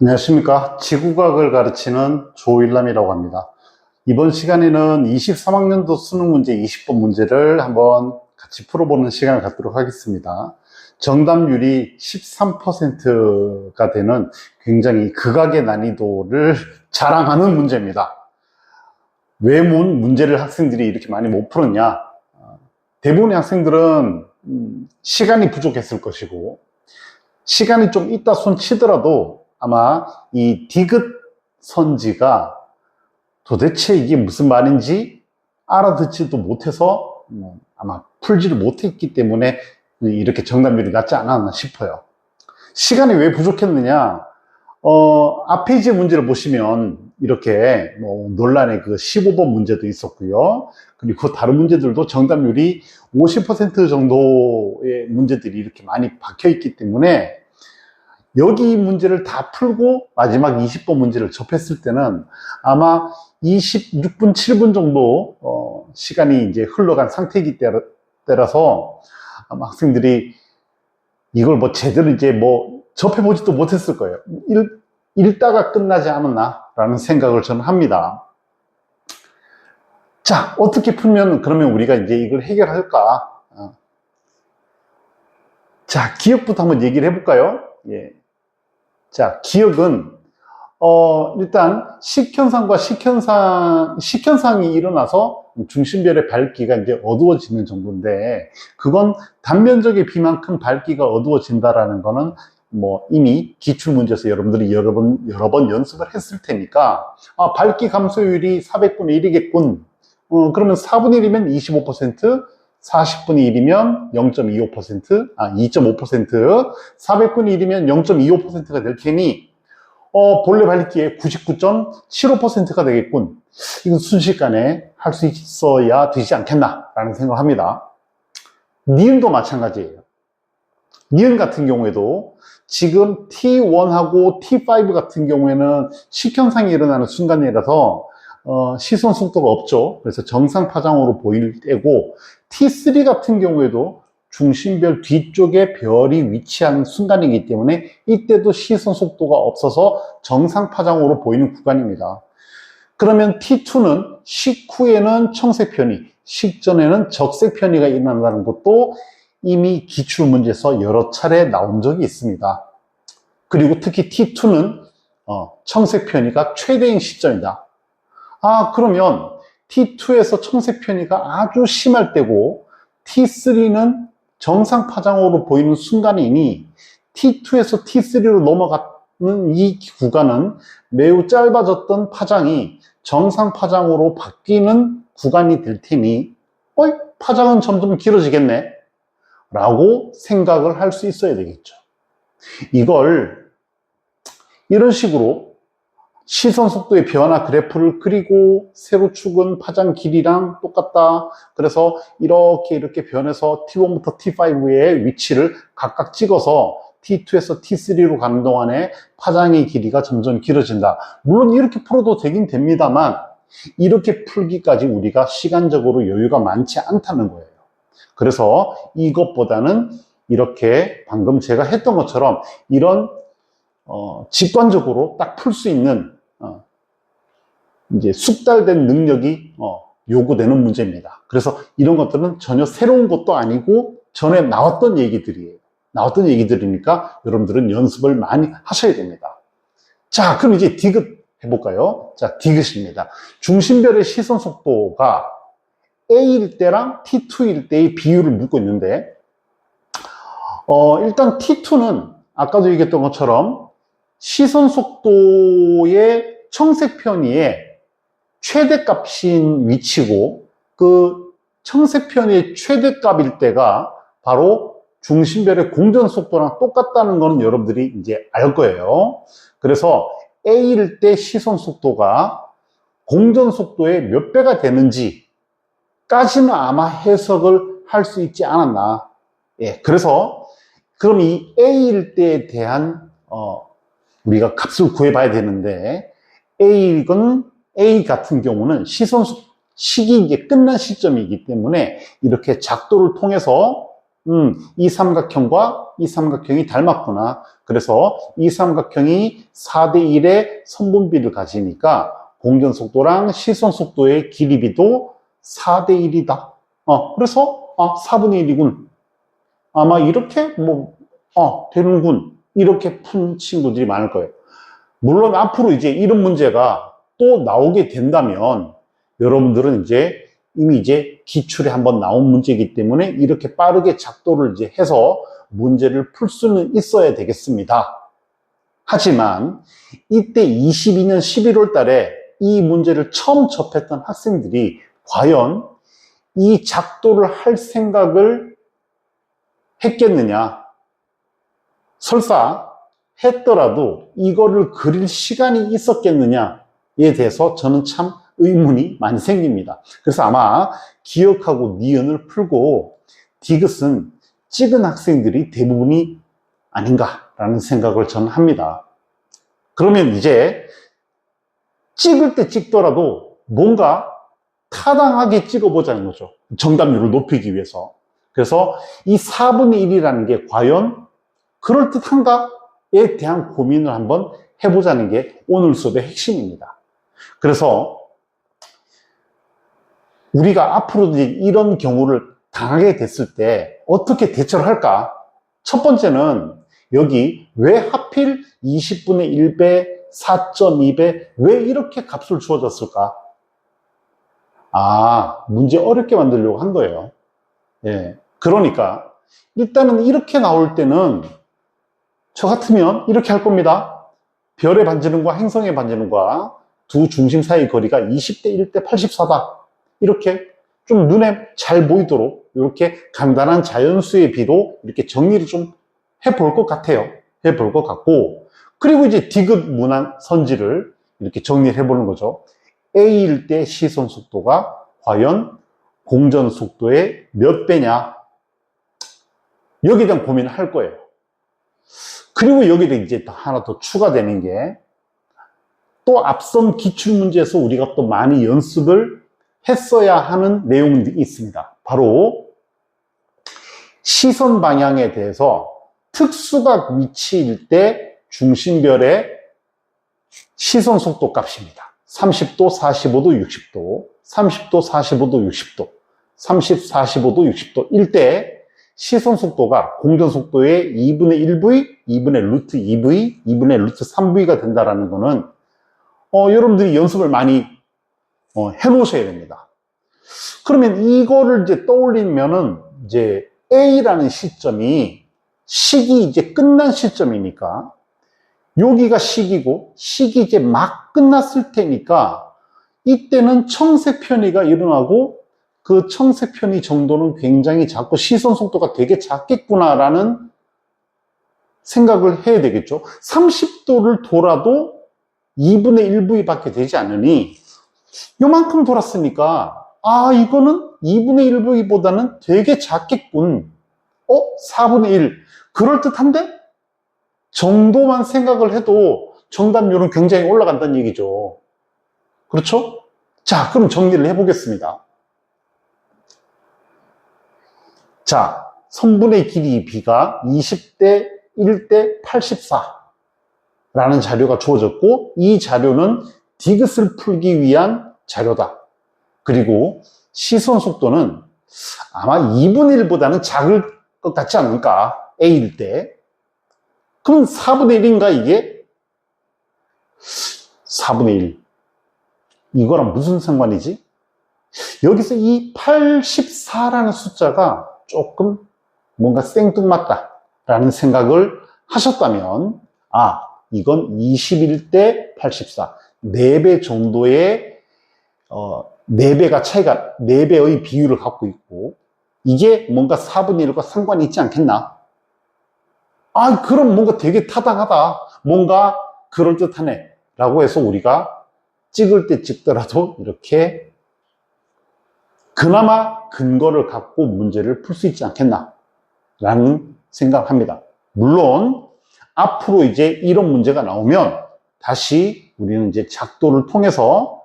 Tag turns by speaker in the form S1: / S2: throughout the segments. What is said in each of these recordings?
S1: 안녕하십니까. 지구과학을 가르치는 조일남이라고 합니다. 이번 시간에는 23학년도 수능 문제 20번 문제를 한번 같이 풀어보는 시간을 갖도록 하겠습니다. 정답률이 13%가 되는 굉장히 극악의 난이도를 자랑하는 문제입니다. 왜 문제를 학생들이 이렇게 많이 못 풀었냐? 대부분의 학생들은 시간이 부족했을 것이고, 시간이 좀 있다 손 치더라도 아마 이 디귿 선지가 도대체 이게 무슨 말인지 알아듣지도 못해서 아마 풀지를 못했기 때문에 이렇게 정답률이 낮지 않았나 싶어요. 시간이 왜 부족했느냐? 앞 페이지 문제를 보시면 이렇게 논란의 그 15번 문제도 있었고요. 그리고 다른 문제들도 정답률이 50% 정도의 문제들이 이렇게 많이 박혀 있기 때문에 여기 문제를 다 풀고 마지막 20번 문제를 접했을 때는 아마 26분, 7분 정도 시간이 이제 흘러간 상태이기 때라서 아마 학생들이 이걸 제대로 이제 접해보지도 못했을 거예요. 읽다가 끝나지 않았나라는 생각을 저는 합니다. 자, 어떻게 풀면 그러면 우리가 이제 이걸 해결할까? 자, 기억부터 한번 얘기를 해볼까요? 예. 자, 기억은 일단 식현상과 식현상이 일어나서 중심별의 밝기가 이제 어두워지는 정도인데, 그건 단면적의 비만큼 밝기가 어두워진다라는 거는 이미 기출문제에서 여러분들이 여러 번 연습을 했을 테니까, 밝기 감소율이 400분의 1이겠군. 그러면 4분의 1이면 25%, 40분의 1이면 0.25%, 2.5%, 400분의 1이면 0.25%가 될 테니, 본래 밝기의 99.75%가 되겠군. 이건 순식간에 할 수 있어야 되지 않겠나라는 생각을 합니다. 니은도 마찬가지예요. 니은 같은 경우에도 지금 T1하고 T5 같은 경우에는 식현상이 일어나는 순간이라서 시선 속도가 없죠. 그래서 정상 파장으로 보일 때고, T3 같은 경우에도 중심별 뒤쪽에 별이 위치한 순간이기 때문에 이때도 시선 속도가 없어서 정상 파장으로 보이는 구간입니다. 그러면 T2는 식 후에는 청색 편의, 식 전에는 적색 편의가 일어난다는 것도 이미 기출문제에서 여러 차례 나온 적이 있습니다. 그리고 특히 T2는 청색 편의가 최대인 시점이다. 그러면 T2에서 청색 편의가 아주 심할 때고 T3는 정상 파장으로 보이는 순간이니 T2에서 T3로 넘어가는 이 구간은 매우 짧아졌던 파장이 정상 파장으로 바뀌는 구간이 될 테니 파장은 점점 길어지겠네 라고 생각을 할 수 있어야 되겠죠. 이걸 이런 식으로 시선 속도의 변화 그래프를 그리고 세로축은 파장 길이랑 똑같다. 그래서 이렇게 변해서 T1부터 T5의 위치를 각각 찍어서 T2에서 T3로 가는 동안에 파장의 길이가 점점 길어진다. 물론 이렇게 풀어도 되긴 됩니다만 이렇게 풀기까지 우리가 시간적으로 여유가 많지 않다는 거예요. 그래서 이것보다는 이렇게 방금 제가 했던 것처럼 이런 직관적으로 딱 풀 수 있는 이제 숙달된 능력이 요구되는 문제입니다. 그래서 이런 것들은 전혀 새로운 것도 아니고 전에 나왔던 얘기들이에요. 나왔던 얘기들이니까 여러분들은 연습을 많이 하셔야 됩니다. 자, 그럼 이제 디귿 해볼까요? 자, 디귿입니다. 중심별의 시선 속도가 A일 때랑 T2일 때의 비율을 묻고 있는데, 일단 T2는 아까도 얘기했던 것처럼 시선 속도의 청색 편의의 최대값인 위치고, 그 청색 편의의 최대값일 때가 바로 중심별의 공전 속도랑 똑같다는 거는 여러분들이 이제 알 거예요. 그래서 A일 때 시선 속도가 공전 속도의 몇 배가 되는지까지는 아마 해석을 할 수 있지 않았나. 예, 그래서 그럼 이 A일 때에 대한 우리가 값을 구해봐야 되는데, A 같은 경우는 시기 이제 끝난 시점이기 때문에 이렇게 작도를 통해서 이 삼각형과 이 삼각형이 닮았구나. 그래서 이 삼각형이 4대1의 선분비를 가지니까 공전속도랑 시선속도의 길이비도 4대1이다. 그래서 4분의 1이군. 아마 이렇게 되는군. 이렇게 푼 친구들이 많을 거예요. 물론 앞으로 이제 이런 문제가 또 나오게 된다면 여러분들은 이미 기출에 한번 나온 문제이기 때문에 이렇게 빠르게 작도를 해서 문제를 풀 수는 있어야 되겠습니다. 하지만 이때 22년 11월 달에 이 문제를 처음 접했던 학생들이 과연 이 작도를 할 생각을 했겠느냐? 설사 했더라도 이거를 그릴 시간이 있었겠느냐에 대해서 저는 참 의문이 많이 생깁니다. 그래서 아마 기억하고 니은을 풀고 디귿은 찍은 학생들이 대부분이 아닌가라는 생각을 저는 합니다. 그러면 이제 찍을 때 찍더라도 뭔가 타당하게 찍어보자는 거죠. 정답률을 높이기 위해서. 그래서 이 4분의 1이라는 게 과연 그럴듯한가에 대한 고민을 한번 해보자는 게 오늘 수업의 핵심입니다. 그래서 우리가 앞으로 이런 경우를 당하게 됐을 때 어떻게 대처를 할까? 첫 번째는 여기 왜 하필 20분의 1배, 4.2배 왜 이렇게 값을 주어졌을까? 문제 어렵게 만들려고 한 거예요. 그러니까 일단은 이렇게 나올 때는 저 같으면 이렇게 할 겁니다. 별의 반지름과 행성의 반지름과 두 중심 사이 거리가 20대 1대 84다. 이렇게 좀 눈에 잘 보이도록 이렇게 간단한 자연수의 비로 이렇게 정리를 좀 해볼 것 같아요. 해볼 것 같고, 그리고 이제 디귿 문항 선지를 이렇게 정리를 해보는 거죠. A일 때 시선 속도가 과연 공전 속도의 몇 배냐? 여기에 대한 고민을 할 거예요. 그리고 여기에 이제 하나 더 추가되는 게 또 앞선 기출문제에서 우리가 또 많이 연습을 했어야 하는 내용이 있습니다. 바로 시선 방향에 대해서 특수각 위치일 때 중심별의 시선 속도 값입니다. 30도, 45도, 60도, 30도, 45도, 60도, 30, 45도, 60도 일 때 시선 속도가 공전 속도의 2분의 1V, 2분의 루트 2V, 2분의 루트 3V가 된다는 거는 여러분들이 연습을 많이 해놓으셔야 됩니다. 그러면 이거를 떠올리면은 A라는 시점이 식이 끝난 시점이니까 여기가 식이고 식이 막 끝났을 테니까 이때는 청색 편의가 일어나고 그 청색 편의 정도는 굉장히 작고 시선 속도가 되게 작겠구나라는 생각을 해야 되겠죠. 30도를 돌아도 2분의 1V 밖에 되지 않으니 요만큼 돌았으니까 이거는 2분의 1V보다는 되게 작겠군. 4분의 1. 그럴듯한데? 정도만 생각을 해도 정답률은 굉장히 올라간다는 얘기죠. 그렇죠? 자, 그럼 정리를 해보겠습니다. 자, 선분의 길이 B가 20대 1대 84라는 자료가 주어졌고 이 자료는 디귿을 풀기 위한 자료다. 그리고 시선 속도는 아마 2분의 1보다는 작을 것 같지 않을까? A일 때. 그럼 4분의 1인가 이게? 4분의 1. 이거랑 무슨 상관이지? 여기서 이 84라는 숫자가 조금 뭔가 생뚱맞다라는 생각을 하셨다면 이건 21대 84. 4배 정도의 4배가 차이가 4배의 비율을 갖고 있고 이게 뭔가 4분의 1과 상관이 있지 않겠나? 그럼 뭔가 되게 타당하다. 뭔가 그럴듯하네. 라고 해서 우리가 찍을 때 찍더라도 이렇게 그나마 근거를 갖고 문제를 풀 수 있지 않겠나? 라는 생각을 합니다. 물론 앞으로 이런 문제가 나오면 다시 우리는 작도를 통해서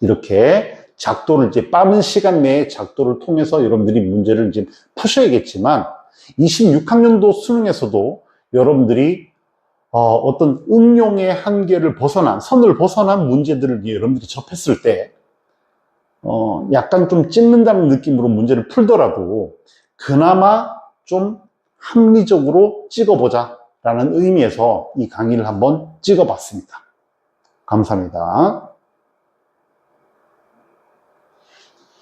S1: 이렇게 작도를 이제 빠른 시간 내에 작도를 통해서 여러분들이 문제를 이제 푸셔야겠지만 26학년도 수능에서도 여러분들이 어떤 응용의 한계를 벗어난, 선을 벗어난 문제들을 여러분들이 접했을 때 약간 좀 찝는다는 느낌으로 문제를 풀더라도 그나마 좀 합리적으로 찍어보자 라는 의미에서 이 강의를 한번 찍어봤습니다. 감사합니다.